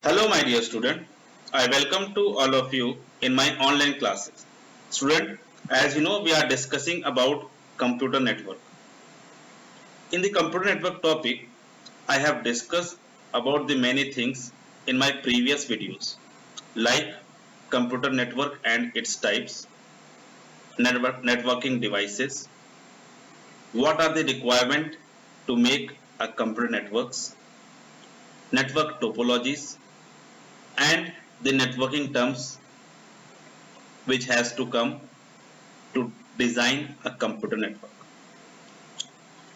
Hello, my dear student. I welcome to all of you in my online classes. Student, as you know, we are discussing about computer network. In the computer network topic, I have discussed about the many things in my previous videos, like computer network and its types, networking devices, what are the requirements to make a computer networks, network topologies, and the networking terms which has to come to design a computer network.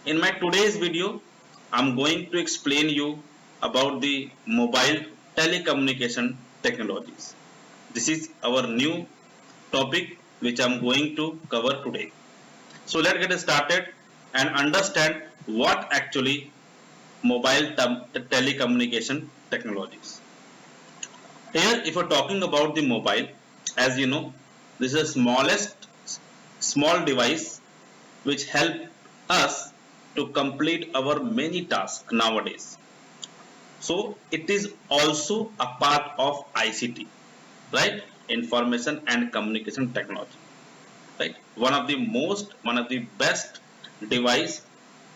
In my today's video, I'm going to explain you about the mobile telecommunication technologies. This is our new topic which I'm going to cover today. So let's get started and understand what actually mobile telecommunication technologies. Here, if we're talking about the mobile, as you know, this is the small device which help us to complete our many tasks nowadays. So it is also a part of ICT, right? Information and communication technology, right? One of the best device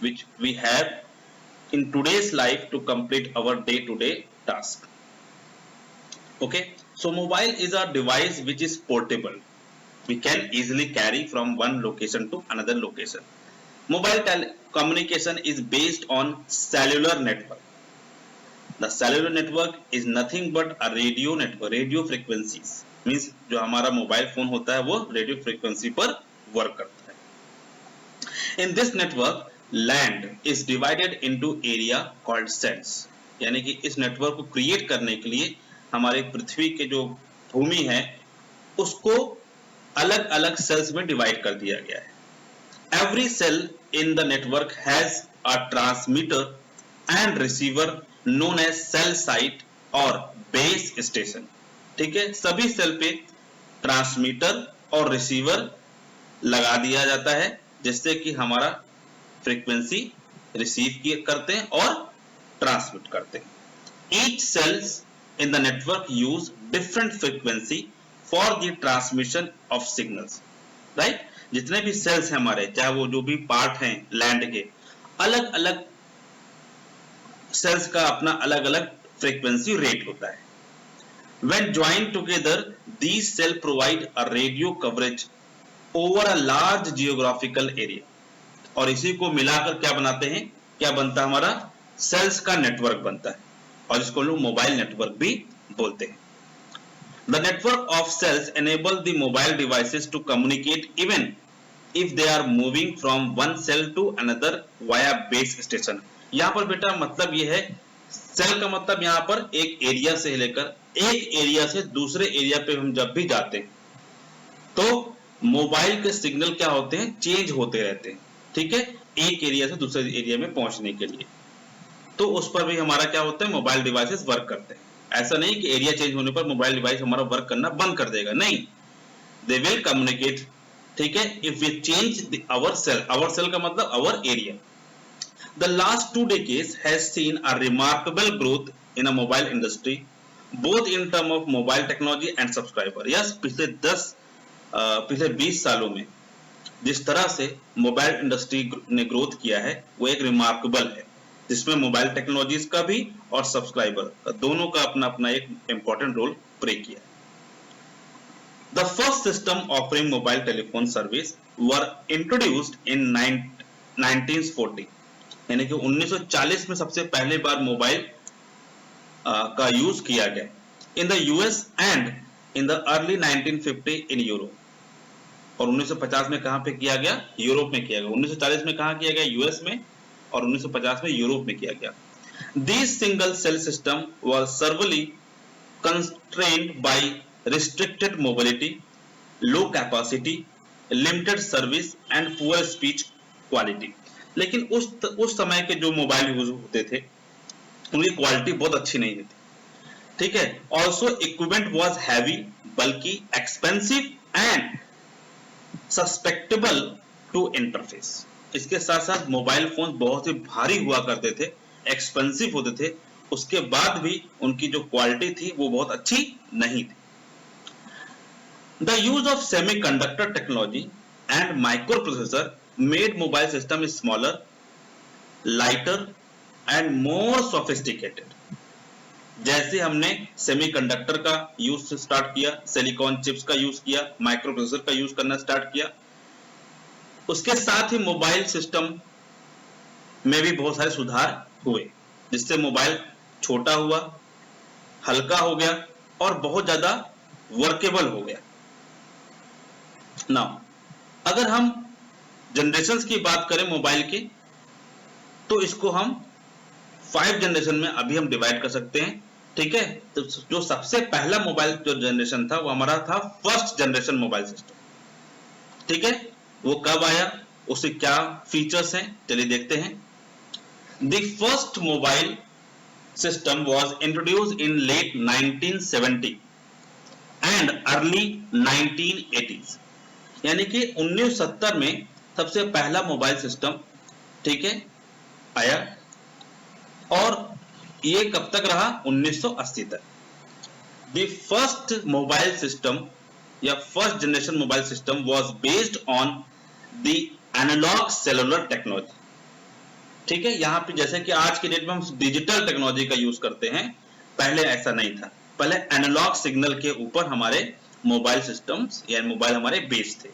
which we have in today's life to complete our day-to-day task. Okay, so mobile is a device which is portable. We can easily carry from one location to another location. Mobile communication is based on cellular network. The cellular network is nothing but a radio network, radio frequencies. Means जो हमारा mobile phone होता है वो radio frequency पर work करता है. In this network, land is divided into area called cells. यानी कि इस नेटवर्क को क्रिएट करने के लिए हमारे पृथ्वी के जो भूमि है उसको अलग अलग सेल्स में डिवाइड कर दिया गया है. Every cell in the network has a transmitter and receiver known as cell site or base station. ठीक है, सभी सेल पे ट्रांसमीटर और रिसीवर लगा दिया जाता है जिससे कि हमारा फ्रीक्वेंसी रिसीव करते हैं और ट्रांसमिट करते हैं. Each cells in the network use different frequency for the transmission of signals. Right? जितने भी सेल्स हैं हमारे, चाहे वो जो भी पार्ट हैं लैंड के, अलग अलग सेल्स का अपना अलग अलग फ्रीक्वेंसी रेट होता है. When joined together, these cells provide a radio coverage over a large geographical area. और इसी को मिलाकर क्या बनाते हैं, क्या बनता है हमारा सेल्स का नेटवर्क बनता है और इसको लोग मोबाइल नेटवर्क भी बोलते हैं. The network of cells enable the mobile devices to communicate even if they are moving from one cell to another via base station. यहाँ पर बेटा मतलब ये है, सेल का मतलब यहाँ पर एक एरिया से लेकर एक एरिया से दूसरे एरिया पे हम जब भी जाते हैं तो मोबाइल के सिग्नल क्या होते हैं, चेंज होते रहते हैं. ठीक है, एक एरिया से दूसरे एरिया में पहुंचने के लिए तो उस पर भी हमारा क्या होता है, मोबाइल डिवाइसेस वर्क करते हैं. ऐसा नहीं कि एरिया चेंज होने पर मोबाइल डिवाइस हमारा वर्क करना बंद कर देगा, नहीं, दे विल कम्युनिकेट. ठीक है, if we change our cell का मतलब our area. The last 2 decades has seen a remarkable growth in a mobile industry both in term of mobile technology and subscriber. Yes, पिछले 20 सालों में जिस तरह से मोबाइल इंडस्ट्री ने ग्रोथ किया है वो एक रिमार्केबल है, जिसमें मोबाइल टेक्नोलॉजीज का भी और सब्सक्राइबर का दोनों का अपना अपना एक इंपॉर्टेंट रोल प्ले किया. The first system offering mobile telephone service were introduced in 1940. यानी कि 1940 में सबसे पहले बार मोबाइल का यूज किया गया in the US and in the early 1950 in Europe. और 1950 में कहां पे किया गया, यूरोप में किया गया. 1940 में कहां किया गया, यूएस में, और 1950 में यूरोप में किया गया. This single cell system was severely constrained by restricted mobility, low capacity, limited service and poor speech quality. लेकिन उस समय के जो मोबाइल यूज होते थे उनकी क्वालिटी बहुत अच्छी नहीं थी. ठीक है, ऑल्सो इक्विपमेंट वॉज हैवी, बल्कि expensive and susceptible to interface. इसके साथ साथ मोबाइल फोन बहुत ही भारी हुआ करते थे, एक्सपेंसिव होते थे उसके बाद भी उनकी जो क्वालिटी थी वो बहुत अच्छी नहीं थी। The use of semiconductor technology and microprocessor made mobile system smaller, lighter and more sophisticated. जैसे हमने सेमीकंडक्टर का यूज स्टार्ट किया, सिलिकॉन चिप्स का यूज किया, माइक्रो प्रोसेसर का यूज करना स्टार्ट किया, उसके साथ ही मोबाइल सिस्टम में भी बहुत सारे सुधार हुए, जिससे मोबाइल छोटा हुआ, हल्का हो गया और बहुत ज्यादा वर्केबल हो गया। नाउ अगर हम जनरेशंस की बात करें मोबाइल की, तो इसको हम 5 जनरेशन में अभी हम डिवाइड कर सकते हैं। ठीक है, तो जो सबसे पहला मोबाइल जो जनरेशन था वो हमारा था फर्स्ट जनरेशन मोबाइल सिस्टम। ठीक है, वो कब आया, उसके क्या फीचर्स हैं, चलिए देखते हैं। The first mobile system was introduced in late 1970 and early 1980s, यानी कि 1970 में सबसे पहला मोबाइल सिस्टम, ठीक है, आया और ये कब तक रहा, 1980 तक। द फर्स्ट मोबाइल सिस्टम या first generation mobile system was based on the analogue cellular technology. ठीक है, यहां पे जैसे कि आज के डेट में हम डिजिटल टेक्नोलॉजी का यूज करते हैं, पहले ऐसा नहीं था। पहले एनालॉग सिग्नल के ऊपर हमारे मोबाइल सिस्टम्स या मोबाइल हमारे बेस्ड थे।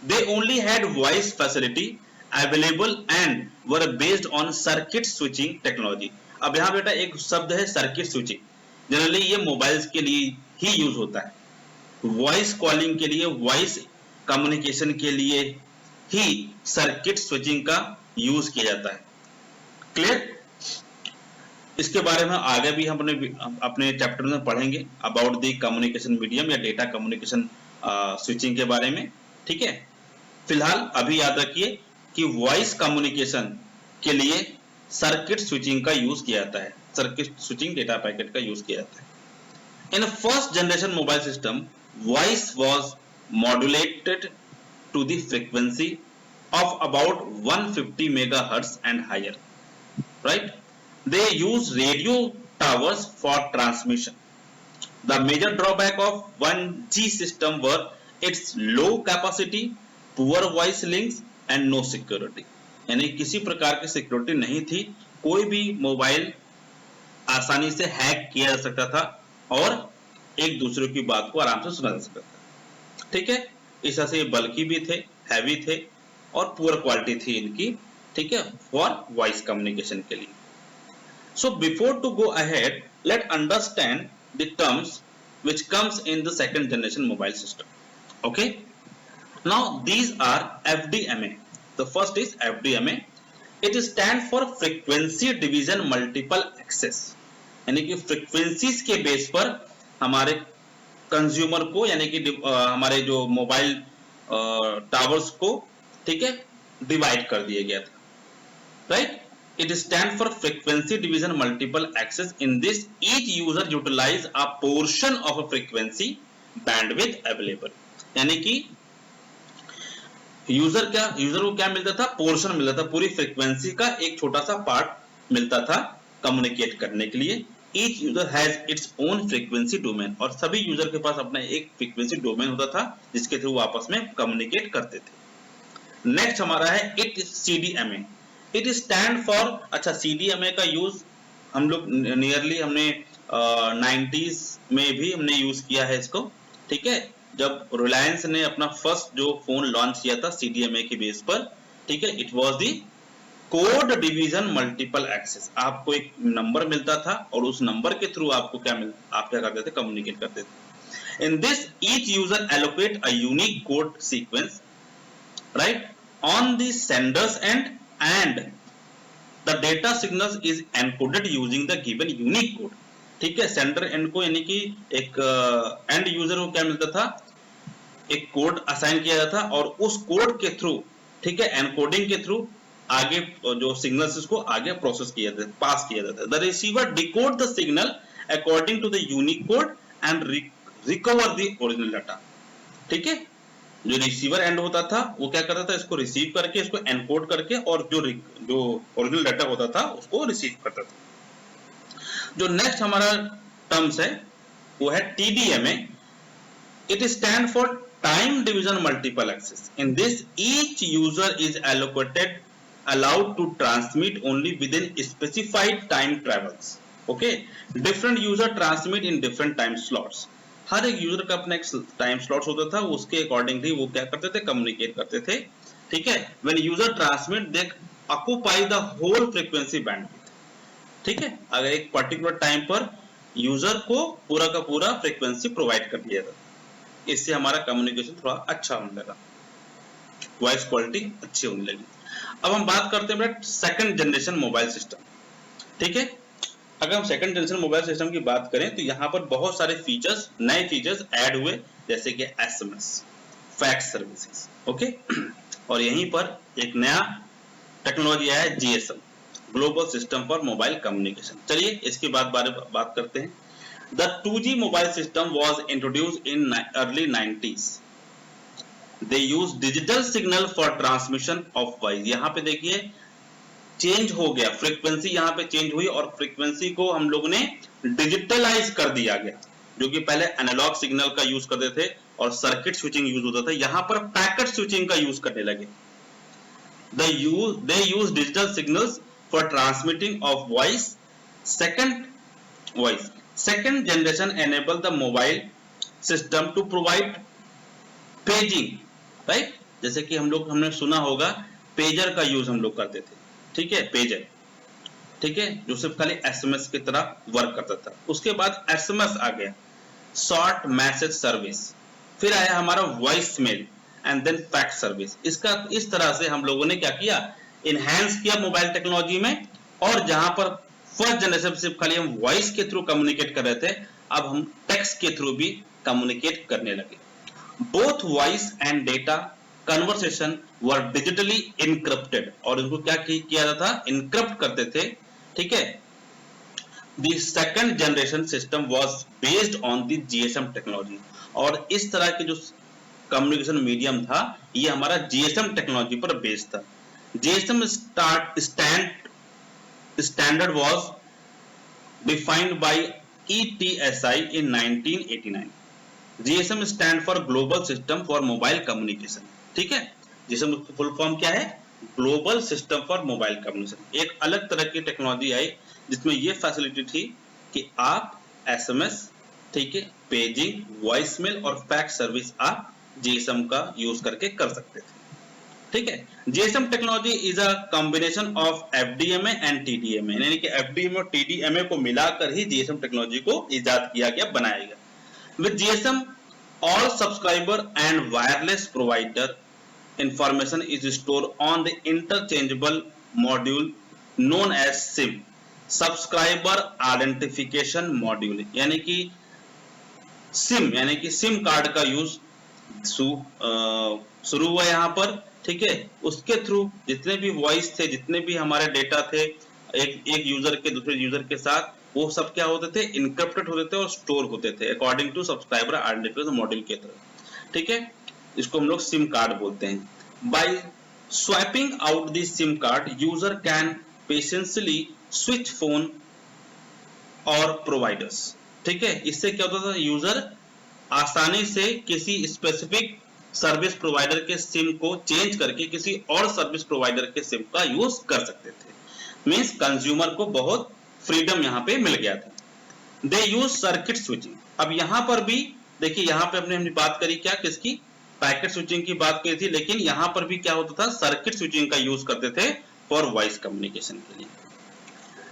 They only had voice facility available and were based on circuit switching technology. अब यहां बेटा एक शब्द है सर्किट स्विचिंग, जनरली ये मोबाइल्स के लिए ही यूज होता है, वॉइस कॉलिंग के लिए, वॉइस कम्युनिकेशन के लिए ही सर्किट स्विचिंग का यूज किया जाता है। क्लियर? इसके बारे में आगे भी हम अपने चैप्टर में पढ़ेंगे अबाउट द कम्युनिकेशन मीडियम या डेटा कम्युनिकेशन स्विचिंग के बारे में। ठीक है, फिलहाल अभी याद रखिए कि वॉइस कम्युनिकेशन के लिए सर्किट स्विचिंग का यूज किया जाता है, सर्किट स्विचिंग डेटा पैकेट का यूज किया जाता है। In first generation mobile system voice was modulated to the frequency of about 150 megahertz and higher, right? They use radio towers for transmission. The major drawback of 1G system were its low capacity, poor voice links and no security. यानी किसी प्रकार की security नहीं थी, कोई भी mobile आसानी से हैक किया जा सकता था और एक दूसरे की बात को आराम से सुना जा सकता था। ठीक है, इस तरह से ये बल्कि भी थे, हैवी थे और पुअर क्वालिटी थी इनकी। ठीक है, फॉर वॉइस कम्युनिकेशन के लिए। So before to go ahead, let understand the terms which comes in the second generation mobile system. Okay, now these are FDMA. The first is FDMA. It stands for frequency division multiple access, यानी कि frequencies के base पर हमारे consumer को, यानी कि हमारे जो मोबाइल टावर्स को, ठीक है, डिवाइड कर दिया गया था, right? It stands for frequency division multiple access. In this, each user utilize a portion of a frequency bandwidth available. यानी कि यूजर को क्या मिलता था, पोर्शन मिलता था, पूरी फ्रीक्वेंसी का एक छोटा सा पार्ट मिलता था कम्युनिकेट करने के लिए। Each user has its own frequency domain, और सभी यूजर के पास अपना एक फ्रीक्वेंसी डोमेन होता था जिसके थ्रू वो आपस में कम्युनिकेट करते थे। नेक्स्ट हमारा है it CDMA. It stand for, अच्छा CDMA का यूज हम लोग नियरली हमने 90s में भी हमने यूज किया है इसको। ठीक है, जब रिलायंस ने अपना फर्स्ट जो फोन लॉन्च किया था CDMA के बेस पर, ठीक है, it was the code division multiple access. आपको एक नंबर मिलता था और उस नंबर के थ्रू आपको आप क्या करते थे, कम्युनिकेट करते थे। In this each user allocate a unique code sequence, right, on the Sanders and and the data signals is encoded using the given unique code. ठीक है, सेंडर एंड को, यानी कि एक एंड यूजर को क्या मिलता था, एक कोड असाइन किया जाता था और उस कोड के थ्रू, ठीक है, एनकोडिंग के थ्रू आगे जो सिग्नल्स इसको आगे प्रोसेस किया जाता है, पास किया जाता है। The receiver decode the signal according to the unique code and recover the original data. ठीक है, जो रिसीवर एंड होता था वो क्या करता था, इसको रिसीव करके, इसको एनकोड करके और जो ओरिजिनल डाटा होता था उसको रिसीव करता था। जो नेक्स्ट हमारा टर्म्स है वो है TDMA. It stands for time division multiple access. In this, each user is allowed to transmit only within specified time travels. Okay, different user transmit in different time slots. हर एक user का अपना एक time slots होता था, उसके accordingly वो क्या करते थे, कम्युनिकेट करते थे. ठीक है, when user transmit they occupy the whole frequency bandwidth. ठीक है, अगर एक पर्टिकुलर टाइम पर यूजर को पूरा का पूरा फ्रीक्वेंसी प्रोवाइड कर दिया था, इससे हमारा कम्युनिकेशन थोड़ा अच्छा होने लगा, वॉइस क्वालिटी अच्छी होने लगी. अब हम बात करते हैं सेकंड जनरेशन मोबाइल सिस्टम. ठीक है, अगर हम सेकंड जनरेशन मोबाइल सिस्टम की बात करें तो यहाँ पर बहुत सारे फीचर्स, नए फीचर्स ऐड हुए, जैसे कि SMS, फैक्स सर्विसेज. ओके, और यहीं पर एक नया टेक्नोलॉजी आया है GSM, global system for mobile communication. चलिए इसके बाद बात करते हैं. The 2G mobile system was introduced in early 90s. They use digital signal for transmission of voice. यहाँ पे देखिए चेंज हो गया, फ्रीक्वेंसी यहाँ पे चेंज हुई और फ्रीक्वेंसी को हम लोग ने डिजिटलाइज कर दिया गया. जो कि पहले एनालॉग सिग्नल का यूज करते थे और सर्किट स्विचिंग यूज होता था, यहाँ पर पैकेट स्विचिंग का यूज करने लगे. They use digital signals for transmitting of voice. Second generation enable the mobile system to provide paging, right? जैसे कि हमने सुना होगा पेजर का यूज हम लोग करते थे. ठीक है, पेजर, ठीक है, जो सिर्फ खाली SMS की तरह वर्क करता था. उसके बाद SMS आ गया, शॉर्ट मैसेज सर्विस. फिर आया हमारा voice mail and then fax service. इसका इस तरह से हम लोगों ने क्या किया, इनहैंस किया मोबाइल टेक्नोलॉजी में. और जहां पर फर्स्ट जनरेशन सिर्फ खाली हम वॉइस के थ्रू कम्युनिकेट कर रहे थे, अब हम टेक्स्ट के थ्रू भी कम्युनिकेट करने लगे. Both voice and data conversation were digitally encrypted, और इनको क्या किया जाता था, इनक्रिप्ट करते थे. ठीक है, the second generation system was based on the GSM technology. और इस तरह के जो कम्युनिकेशन मीडियम था, ये हमारा GSM टेक्नोलॉजी पर बेस्ड था. GSM standard was defined by ETSI in 1989. GSM stand for Global System for Mobile Communication. ठीक है, GSM फुल फॉर्म क्या है, global system for mobile communication. एक अलग तरह की टेक्नोलॉजी आई जिसमें ये फैसिलिटी थी कि आप SMS, ठीक है, पेजिंग, वॉइस मेल और फैक्स सर्विस आप GSM का यूज करके कर सकते थे. ठीक है, GSM technology is a combination of FDMA and TDMA, यानी कि FDMA और TDMA को मिलाकर ही GSM टेक्नोलॉजी को इजाद किया गया, बनाया गया. With GSM all subscriber and wireless provider information is stored on the interchangeable module known as SIM, subscriber identification module. यानी कि SIM यानी कि SIM कार्ड का यूज शुरू हुआ यहाँ पर. ठीक है, उसके थ्रू जितने भी वॉइस थे, जितने भी हमारे डेटा थे एक यूजर के दूसरे यूजर के साथ, वो सब क्या होते थे, इनक्रिप्टेड होते थे और स्टोर होते थे according to subscriber identification module के तरह. ठीक है, इसको हम लोग सिम कार्ड बोलते हैं. By swiping out this SIM card, user can patiently switch phone और प्रोवाइडर्स. ठीक है, इससे क्या होता था, यूजर आसानी से किसी स्पेसिफिक सर्विस प्रोवाइडर के सिम को चेंज करके किसी और सर्विस प्रोवाइडर के सिम का यूज कर सकते थे. मींस कंज्यूमर को बहुत फ्रीडम यहाँ पे मिल गया था. दे यूज सर्किट स्विचिंग. अब यहाँ पर भी देखिए, यहाँ पे हमने बात करी क्या, किसकी, पैकेट स्विचिंग की बात करी थी, लेकिन यहाँ पर भी क्या होता था, सर्किट स्विचिंग का यूज करते थे फॉर वॉइस कम्युनिकेशन के लिए.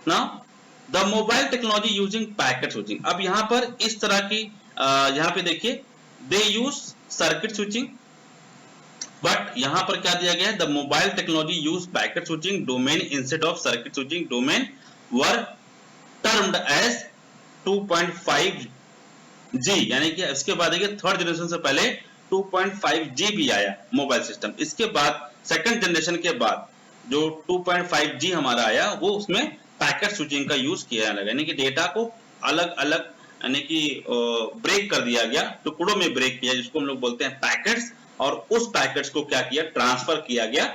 Now the mobile technology using packet switching. अब यहाँ पर इस तरह की यहाँ पे देखिए, they use circuit switching, but यहां पर क्या दिया गया है, the mobile technology use packet switching domain instead of circuit switching. Domain were termed as 2.5G, यानी कि इसके बाद देखिए थर्ड जनरेशन से पहले 2.5G भी आया मोबाइल सिस्टम. इसके बाद सेकंड जनरेशन के बाद जो 2.5G हमारा आया, वो उसमें पैकेट स्विचिंग का यूज किया लगा, यानी कि डेटा को अलग अलग यानी कि ब्रेक कर दिया गया, टुकड़ों में ब्रेक किया, जिसको हम लोग बोलते हैं पैकेट्स, और उस पैकेट्स को क्या किया, ट्रांसफर किया गया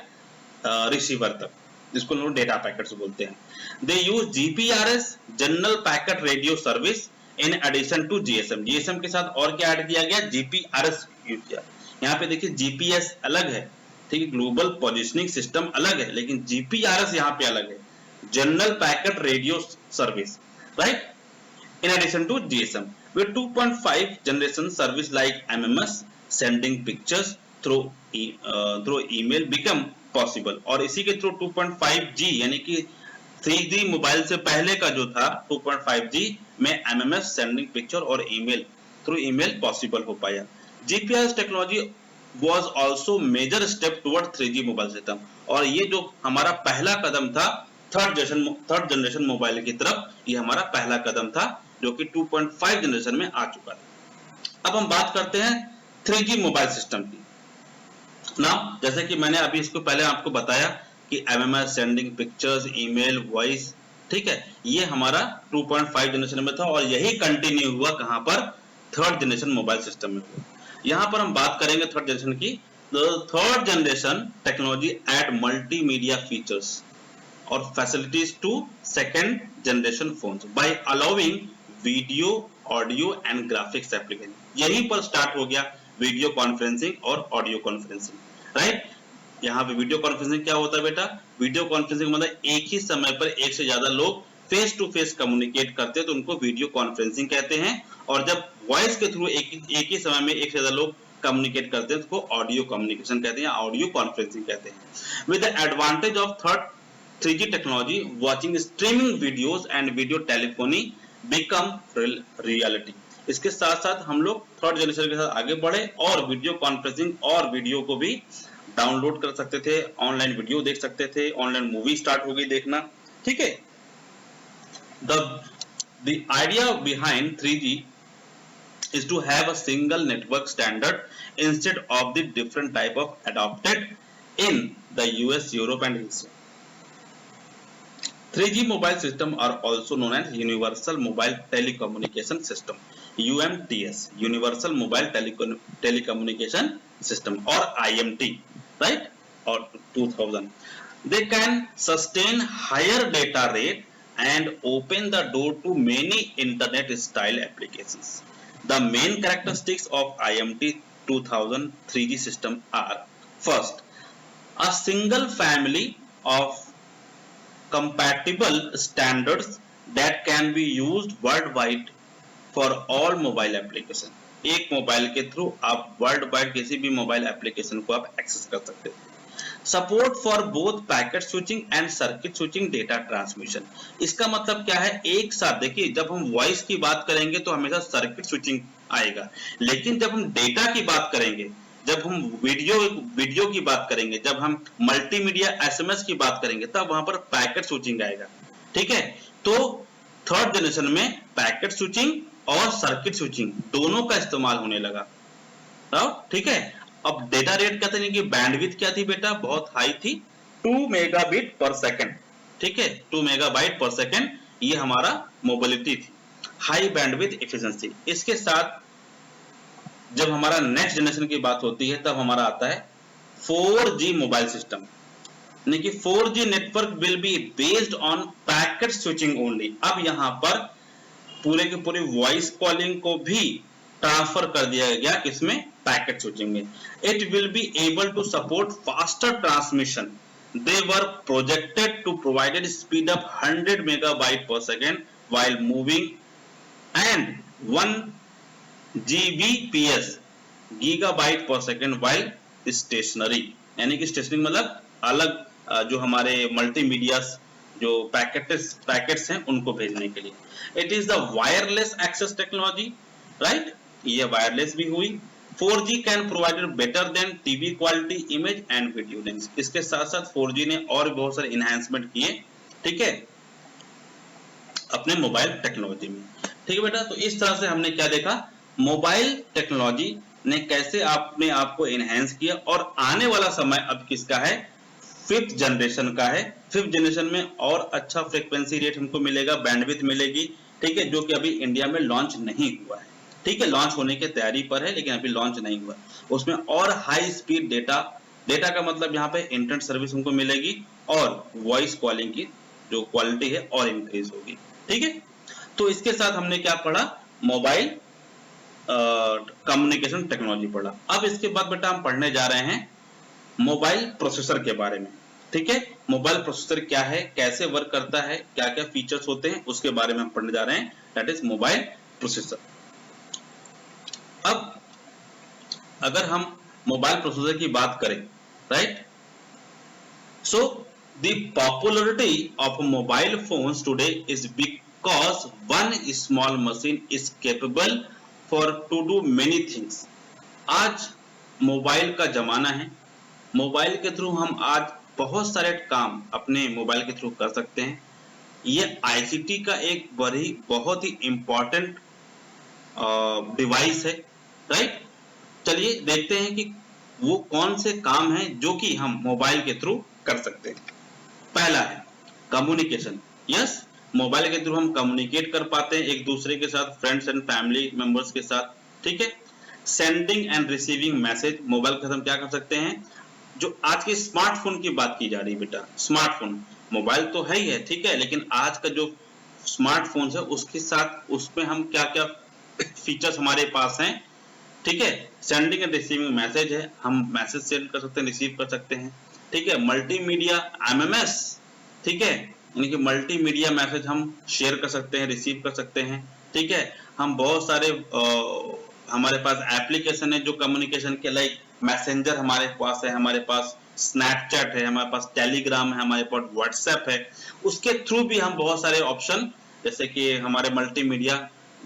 रिसीवर तक. जिसको लोग डेटा पैकेट्स बोलते हैं। They use GPRS general packet radio service in addition to GSM. GSM के साथ और क्या ऐड किया गया, जीपीआरएस यूज किया। यहाँ पे देखिए जीपीएस अलग है, ठीक है, ग्लोबल पोजिशनिंग सिस्टम अलग है, लेकिन जीपीआरएस यहाँ पे अलग है, general packet radio service, right, in addition to GSM with 2.5 generation service like MMS sending pictures through email become possible। और इसी के थ्रू 2.5G यानी कि 3G मोबाइल से पहले का जो था 2.5G में MMS sending picture और email through email पॉसिबल हो पाया। GPS technology was also major step toward 3G mobile system, और ये जो हमारा पहला कदम था थर्ड जनरेशन मोबाइल की तरफ, ये हमारा पहला कदम था जो कि 2.5 जनरेशन में आ चुका था। अब हम बात करते हैं 3G मोबाइल सिस्टम की। नाउ जैसे कि मैंने अभी इसको पहले आपको बताया कि MMS sending pictures, email, voice, ठीक है, ये हमारा 2.5 जनरेशन में था और यही कंटिन्यू हुआ कहां पर, थर्ड जनरेशन मोबाइल सिस्टम में हुआ। यहां पर हम बात करेंगे थर्ड जनरेशन की। Third generation technology add multimedia features और facilities to second generation phones by allowing video, audio and graphics application. यहीं पर स्टार्ट हो गया वीडियो कॉन्फ्रेंसिंग और ऑडियो कॉन्फ्रेंसिंग, राइट। यहाँ पे वीडियो कॉन्फ्रेंसिंग क्या होता है बेटा, वीडियो कॉन्फ्रेंसिंग मतलब एक ही समय पर एक से ज्यादा लोग फेस टू फेस कम्युनिकेट करते हैं तो उनको वीडियो कॉन्फ्रेंसिंग कहते हैं, और जब वॉइस के थ्रू एक ही समय में एक से ज्यादा लोग कम्युनिकेट करते हैं तो ऑडियो कम्युनिकेशन कहते हैं, ऑडियो कॉन्फ्रेंसिंग कहते हैं। With the advantage of 3G technology, watching streaming videos and video telephony become reality। इसके साथ साथ हम लोग थर्ड जनरेशन के साथ आगे बढ़े और वीडियो कॉन्फ्रेंसिंग और वीडियो को भी डाउनलोड कर सकते थे, ऑनलाइन वीडियो देख सकते थे, ऑनलाइन मूवी स्टार्ट हो गई देखना, ठीक है। The idea behind 3G is to have a single network standard instead of the different type of adopted in the US, Europe and Asia। 3G mobile system are also known as Universal Mobile Telecommunication System, UMTS, Universal Mobile Telecommunication System, or IMT, right, or 2000। They can sustain higher data rate and open the door to many internet style applications। The main characteristics of IMT 2000 3G system are: first, a single family of compatible standards that can be used worldwide for all mobile application। एक mobile के through आप world wide किसी भी mobile application को आप access कर सकते हैं। Support for both packet switching and circuit switching data transmission. इसका मतलब क्या है, एक साथ देखिए, जब हम वॉइस की बात करेंगे तो हमेशा सर्किट स्विचिंग आएगा, लेकिन जब हम डेटा की बात करेंगे, जब हम वीडियो की बात करेंगे, जब हम मल्टीमीडिया एसएमएस की बात करेंगे, तब वहां पर पैकेट स्विचिंग आएगा, ठीक है। तो थर्ड जनरेशन में पैकेट स्विचिंग और सर्किट स्विचिंग दोनों का इस्तेमाल होने लगा, ठीक है। अब डेटा रेट कहते हैं कि बैंडविड्थ क्या थी बेटा, बहुत हाई थी, 2 मेगाबिट पर सेकंड, ठीक है, 2 मेगाबाइट पर सेकंड, ये हमारा मोबिलिटी थी, हाई बैंडविड्थ एफिशिएंसी। इसके साथ जब हमारा नेक्स्ट जनरेशन की बात होती है तब हमारा आता है 4G मोबाइल सिस्टम, यानी कि 4G network will be based on packet switching only. अब यहां पर पूरे के पूरे वॉइस कॉलिंग को भी ट्रांसफर कर दिया गया किसमें, पैकेट स्विचिंग में। It will be able to support faster transmission. They were projected to provided speed of 100 megabyte per second while moving and 1 Gbps gigabyte per second while stationary, यानी कि stationery मतलब अलग जो हमारे मल्टीमीडिया जो packets हैं उनको भेजने के लिए। It is the wireless access technology, right, ये वायरलेस भी हुई। 4G can provide better than TV quality image and video links. इसके साथ साथ 4G ने और बहुत सारे इनहैंसमेंट किए, ठीक है, अपने मोबाइल टेक्नोलॉजी में, ठीक है बेटा। तो इस तरह से हमने क्या देखा, मोबाइल टेक्नोलॉजी ने कैसे अपने आप को एनहांस किया, और आने वाला समय अब किसका है, 5th जनरेशन का है। 5th जनरेशन में और अच्छा फ्रीक्वेंसी रेट हमको मिलेगा, बैंडविड्थ मिलेगी, ठीक है, जो कि अभी इंडिया में लॉन्च नहीं हुआ है, ठीक है, लॉन्च होने की तैयारी पर है लेकिन अभी लॉन्च नहीं हुआ। उसमें और हाई स्पीड डेटा का मतलब यहाँ पे इंटरनेट सर्विस हमको मिलेगी, और वॉइस कॉलिंग की जो क्वालिटी है और इंक्रीज होगी। ठीक है, तो इसके साथ हमने क्या पढ़ा, मोबाइल कम्युनिकेशन टेक्नोलॉजी पढ़ा। अब इसके बाद बेटा हम पढ़ने जा रहे हैं मोबाइल प्रोसेसर के बारे में। ठीक है, मोबाइल प्रोसेसर क्या है, कैसे वर्क करता है, क्या क्या फीचर्स होते हैं, उसके बारे में हम पढ़ने जा रहे हैं, दैट इज मोबाइल प्रोसेसर। अब अगर हम मोबाइल प्रोसेसर की बात करें, right, so the popularity of mobile phones today is because one small machine is capable for to do many things. आज मोबाइल का जमाना है, मोबाइल के थ्रू हम आज बहुत सारे काम अपने मोबाइल के थ्रू कर सकते हैं। ये आईसीटी का एक बहुत ही इंपॉर्टेंट डिवाइस है, राइट। चलिए देखते हैं कि वो कौन से काम हैं जो कि हम मोबाइल के थ्रू कर सकते हैं। पहला है कम्युनिकेशन। यस, मोबाइल के थ्रू हम कम्युनिकेट कर पाते हैं एक दूसरे के साथ, फ्रेंड्स एंड फैमिली मेंबर्स के साथ। ठीक है, sending end receiving message, mobile के साथ हम क्या कर सकते हैं, जो आज के स्मार्टफोन की बात की जा रही है बेटा, स्मार्टफोन, मोबाइल तो है ही है, ठीक है, लेकिन आज का जो स्मार्टफोन है उसके साथ उसमें हम क्या क्या फीचर्स हमारे पास हैं। ठीक है, सेंडिंग एंड रिसीविंग मैसेज है, हम मैसेज सेंड कर सकते हैं, रिसीव कर सकते हैं। ठीक है, मल्टीमीडिया एमएमएस, ठीक है, यानी कि मल्टीमीडिया मैसेज हम शेयर कर सकते हैं, रिसीव कर सकते हैं। ठीक है, हम बहुत सारे हमारे पास एप्लीकेशन है जो कम्युनिकेशन के, लाइक मैसेंजर हमारे पास है, हमारे पास स्नैपचैट है, हमारे पास टेलीग्राम है, हमारे पास व्हाट्सएप है, उसके थ्रू भी हम बहुत सारे ऑप्शन, जैसे कि हमारे मल्टीमीडिया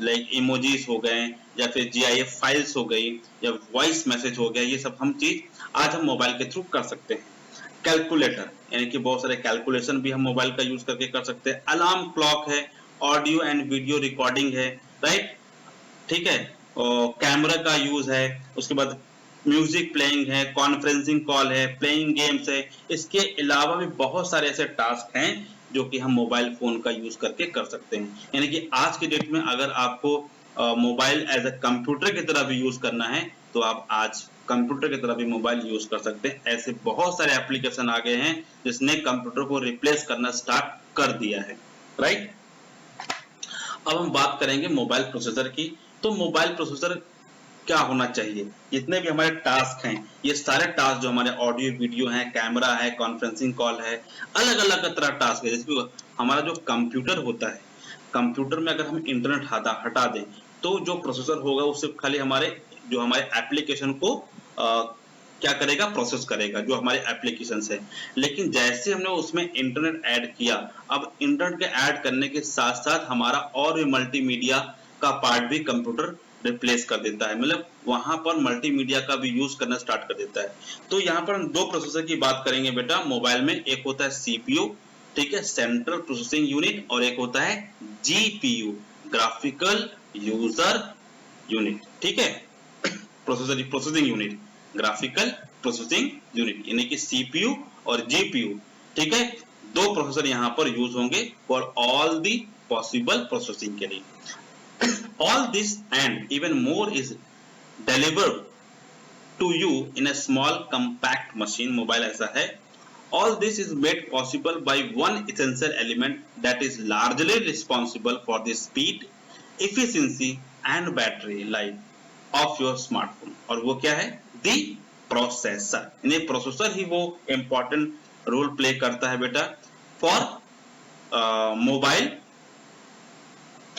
लाइक इमोजीज हो गए, या फिर जीआईएफ फाइल्स हो गई, या वॉइस मैसेज हो गया, ये सब हम चीज आज हम मोबाइल के थ्रू कर सकते हैं। कैलकुलेटर, यानी कि बहुत सारे कैलकुलेशन भी हम मोबाइल का यूज करके कर सकते हैं। अलार्म क्लॉक है, ऑडियो एंड वीडियो रिकॉर्डिंग है, राइट, ठीक है, कैमरा का यूज है, उसके बाद म्यूजिक प्लेइंग है, कॉन्फ्रेंसिंग कॉल है, प्लेइंग गेम्स है। इसके अलावा भी बहुत सारे ऐसे टास्क हैं जो कि हम मोबाइल फोन का यूज करके कर सकते हैं। यानी कि आज के डेट में अगर आपको मोबाइल एज अ कंप्यूटर की तरह भी यूज करना है तो आप आज कंप्यूटर की तरह भी मोबाइल यूज कर सकते हैं। ऐसे बहुत सारे एप्लीकेशन आ गए हैं जिसने कंप्यूटर को रिप्लेस करना स्टार्ट कर दिया है, राइट। अब हम बात करेंगे मोबाइल प्रोसेसर की। तो मोबाइल प्रोसेसर क्या होना चाहिए, जितने भी हमारे टास्क हैं, ये सारे टास्क जो हमारे ऑडियो वीडियो हैं, कैमरा है, कॉन्फ्रेंसिंग कॉल है, अलग अलग तरह टास्क है। जैसे हमारा जो कंप्यूटर होता है, कंप्यूटर में अगर हम इंटरनेट हटा दें तो जो प्रोसेसर होगा उससे खाली हमारे एप्लीकेशन को क्या करेगा, प्रोसेस करेगा जो हमारे एप्लीकेशंस है। लेकिन जैसे हमने उसमें इंटरनेट ऐड किया, अब इंटरनेट के ऐड करने के साथ साथ हमारा और भी मल्टीमीडिया का पार्ट भी कंप्यूटर रिप्लेस कर देता है, मतलब वहां पर मल्टीमीडिया का भी यूज करना स्टार्ट कर देता है। तो यहाँ पर हम दो प्रोसेसर की बात करेंगे बेटा मोबाइल में, एक होता है सीपीयू, ठीक है, सेंट्रल प्रोसेसिंग यूनिट, और एक होता है जीपीयू, ग्राफिकल यूजर यूनिट, ठीक है, processing unit, graphical processing unit, यानी कि सीपीयू और जीपीयू। ठीक है, दो प्रोसेसर यहाँ पर यूज होंगे for all the possible processing के लिए। All this and even more is delivered to you in a small compact machine, mobile ऐसा है। All this is made possible by one essential element that is largely responsible for the speed, efficiency and battery life of your smartphone, और वो क्या है, the processor। यानी processor ही वो important role play करता है बेटा फॉर मोबाइल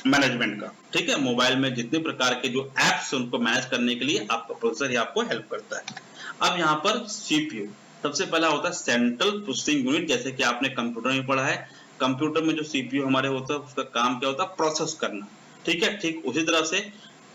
मैनेजमेंट का। ठीक है, मोबाइल में जितने प्रकार के जो एप्स उनको मैनेज करने के लिए आपका प्रोसेसर ही आपको हेल्प करता है। अब यहाँ पर सीपीयू सबसे पहला होता है सेंट्रल प्रोसेसिंग यूनिट, जैसे कि आपने कंप्यूटर में पढ़ा है। कंप्यूटर में जो सीपीयू हमारे होता है उसका काम क्या होता है, प्रोसेस करना। ठीक है, ठीक उसी तरह से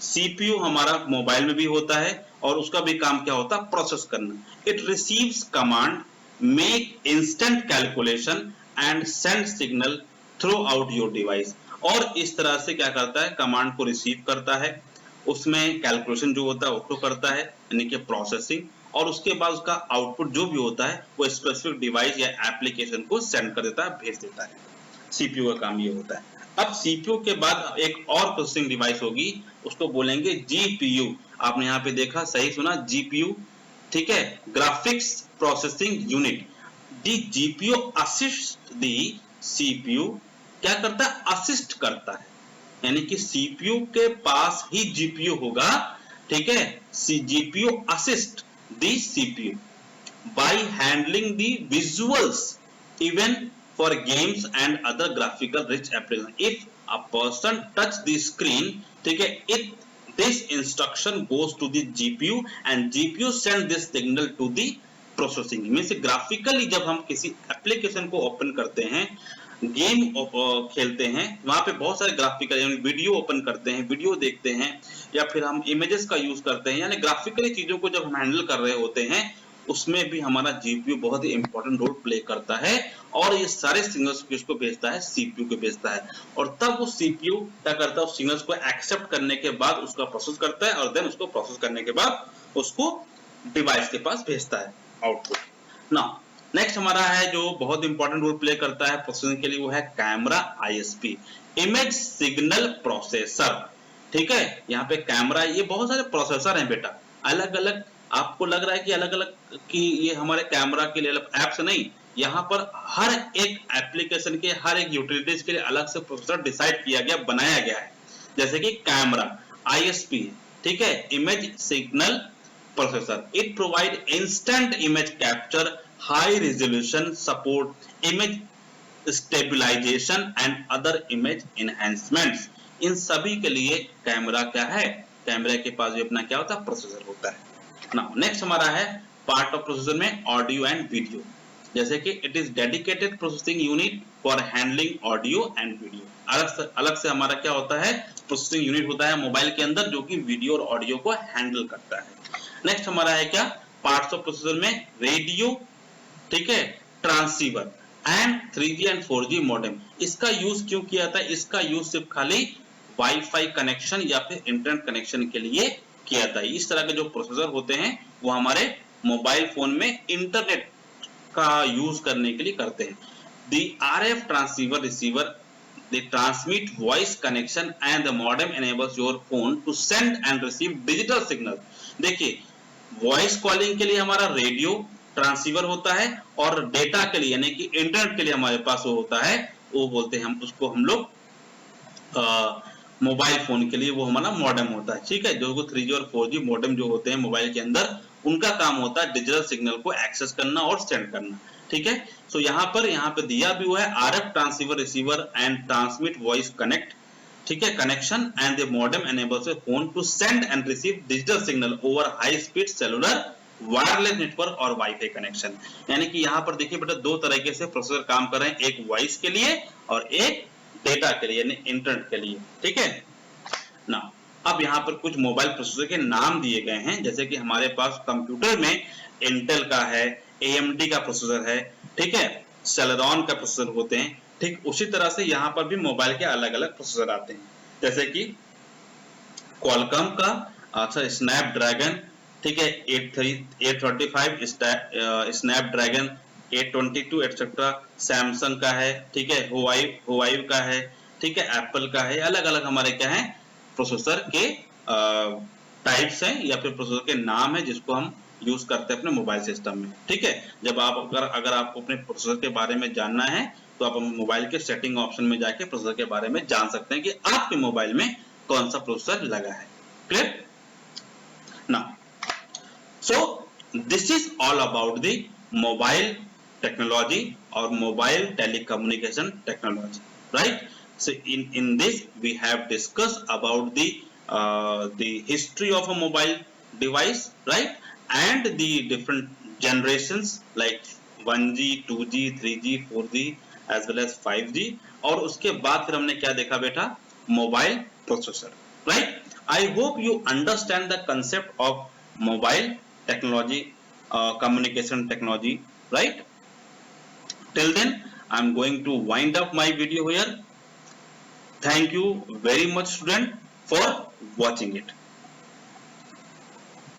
सीपीयू हमारा मोबाइल में भी होता है और उसका भी काम क्या होता है, प्रोसेस करना। It receives command, make instant calculation and send signal through out your device, और इस तरह से क्या करता है, कमांड को रिसीव करता है, उसमें कैलकुलेशन जो होता है उसको करता है, यानी कि प्रोसेसिंग, और उसके बाद उसका आउटपुट जो भी होता है वो स्पेसिफिक डिवाइस या एप्लीकेशन को सेंड कर देता है, भेज देता है। सीपीयू का काम ये होता है। अब सीपीयू के बाद एक और प्रोसेसिंग डिवाइस होगी, उसको बोलेंगे जीपीयू। आपने यहाँ पे देखा, सही सुना, जीपीयू, ठीक है, ग्राफिक्स प्रोसेसिंग यूनिट। दी जीपीयू असिस्ट दी सीपीयू, क्या करता है, असिस्ट करता है, यानी कि सीपीयू के पास ही जीपीयू होगा, ठीक है, GPU assist the CPU by handling the visuals even for games and other graphical rich application if a person touch the screen, ठीक है, it this instruction goes to the GPU and GPU send this signal to the processing। Means graphically जब हम किसी application को open करते हैं, game खेलते हैं, वहां पे बहुत सारे ग्राफिकल यानी वीडियो ओपन करते हैं, वीडियो देखते हैं, या फिर हम इमेजेस का यूज करते हैं, यानी ग्राफिकली चीजों को जब हम हैंडल कर रहे होते हैं, उसमें भी हमारा जीपीयू बहुत ही इंपॉर्टेंट रोल प्ले करता है, और ये सारे सिग्नल्स किसको भेजता है, सीपीयू को भेजता है, और तब वो सीपीयू क्या करता है, उस सिग्नल्स को एक्सेप्ट करने के बाद उसका प्रोसेस करता है, और देन उसको प्रोसेस करने के बाद उसको डिवाइस के पास भेजता है आउटपुट। नाउ नेक्स्ट हमारा है जो बहुत इंपॉर्टेंट रोल प्ले करता है प्रोसेसिंग के लिए, वो है camera ISP, image signal processor, ठीक है। यहाँ पे कैमरा, ये बहुत सारे प्रोसेसर हैं बेटा, अलग अलग, आपको लग रहा है कि अलग अलग कि ये हमारे कैमरा के लिए अलग ऐप्स नहीं, यहाँ पर हर एक एप्लीकेशन के, हर एक यूटिलिटीज के लिए अलग से प्रोसेसर डिसाइड किया गया, बनाया गया है। जैसे कि कैमरा आईएसपी, ठीक है, image signal processor, it provide instant image capture, high resolution support, image stabilization and other image enhancements. इन सभी के लिए कैमरा क्या है, कैमरा के पास भी अपना क्या होता है, प्रोसेसर होता है। नाउ नेक्स्ट हमारा है पार्ट ऑफ प्रोसेसर में ऑडियो एंड वीडियो, जैसे कि it is dedicated processing unit for handling audio and video. अलग से हमारा क्या होता है, प्रोसेसिंग यूनिट होता है मोबाइल के अंदर, जो कि वीडियो और ऑडियो को हैंडल करता है। नेक्स्ट हमारा है क्या, पार्ट्स ऑफ प्रोसेसर में रेडियो, ठीक है, transceiver and 3G and 4G modem. इसका यूज क्यों किया जाता है, इसका यूज सिर्फ खाली वाईफाई कनेक्शन या फिर इंटरनेट कनेक्शन के लिए किया जाता है। इस तरह के जो प्रोसेसर होते हैं वो हमारे मोबाइल फोन में इंटरनेट का यूज करने के लिए करते हैं। The RF transceiver receiver, they transmit voice connection and the modem enables your phone to send and receive digital signal। देखिए, वॉइस कॉलिंग के लिए हमारा रेडियो ट्रांसीवर होता है, और डेटा के लिए यानी कि इंटरनेट के लिए हमारे पास वो होता है, वो बोलते हैं हम उसको, हम लोग मोबाइल फोन के लिए वो हमारा मॉडेम होता है, ठीक है। जो 3G और 4G मॉडेम जो होते हैं मोबाइल के अंदर, उनका काम होता है डिजिटल सिग्नल को एक्सेस करना और सेंड करना, ठीक है। सो यहाँ पे दिया भी हुआ है RF transceiver receiver and transmit voice connect, ठीक है, connection and the modem enables a phone to send and receive digital signal over high speed cellular wireless network और वाईफाई कनेक्शन। यानी कि यहाँ पर देखिए बेटा, दो तरीके से प्रोसेसर काम कर रहे हैं, एक वॉइस के लिए और एक डेटा के लिए यानी इंटरनेट के लिए, ठीक है ना। अब यहाँ पर कुछ मोबाइल प्रोसेसर के नाम दिए गए हैं, जैसे कि हमारे पास कंप्यूटर में इंटेल का है, AMD का प्रोसेसर है, ठीक है, सेलेरॉन का प्रोसेसर होते हैं। ठीक उसी तरह से यहाँ पर भी मोबाइल के अलग अलग प्रोसेसर आते हैं, जैसे कि क्वालकॉम का, अच्छा, स्नैपड्रैगन, ठीक है, 835, स्नैपड्रैगन 822 एटसेट्रा, सैमसंग का है, ठीक है, हुआई का है, ठीक है, एप्पल का है। अलग अलग हमारे क्या है, प्रोसेसर के टाइप्स हैं या फिर प्रोसेसर के नाम है जिसको हम यूज करते हैं अपने मोबाइल सिस्टम में, ठीक है। जब आप अगर आपको अपने प्रोसेसर के बारे में जानना है तो आप मोबाइल के सेटिंग ऑप्शन में जाके प्रोसेसर के बारे में जान सकते हैं कि आपके मोबाइल में कौन सा प्रोसेसर लगा है। Clear now, so this is all about the mobile technology or mobile telecommunication technology, right? So in this we have discussed about the history of a mobile device, right, and the different generations like 1G 2G 3G 4G as well as 5G, और उसके बाद फिर हमने क्या देखा बेटा, mobile processor, right? I hope you understand the concept of mobile technology, communication technology, right? Till then I'm going to wind up my video here. Thank you very much student for watching it.